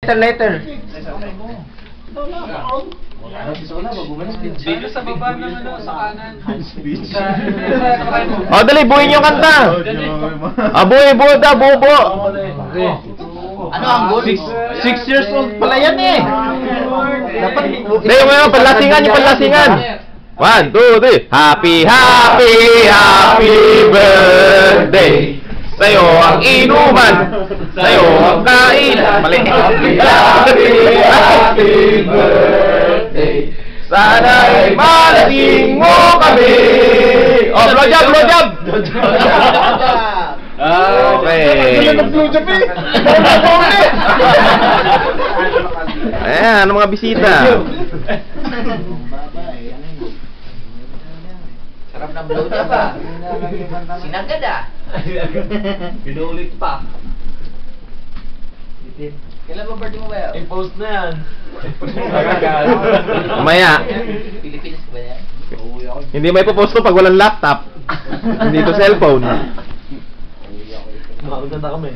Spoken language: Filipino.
Letter. Dito sa baba ng sa kanan. O, dali, buuin yung kanta. Buo daw, buo. Ano ang goal? 6 years old pala yan eh. Dapat, yung panlasingan, yung panlasingan. 1, 2, 3. Happy birthday. Sa'yo ang inuman, sa'yo ang kainan. Mali. Happy birthday. Sana'y malasing mo kami. Oh, blowjob. Okay. Ayan, ano mga bisita? Sarap ng blowjob ah. Sinagad ah. Pinulit pa. Kailan ba birthday mo ba yun? I-post na yan. Mamaya. Pilipinas ka ba yan? Hindi may popost to pag walang laptop. Hindi to cellphone. Makakaganda kami.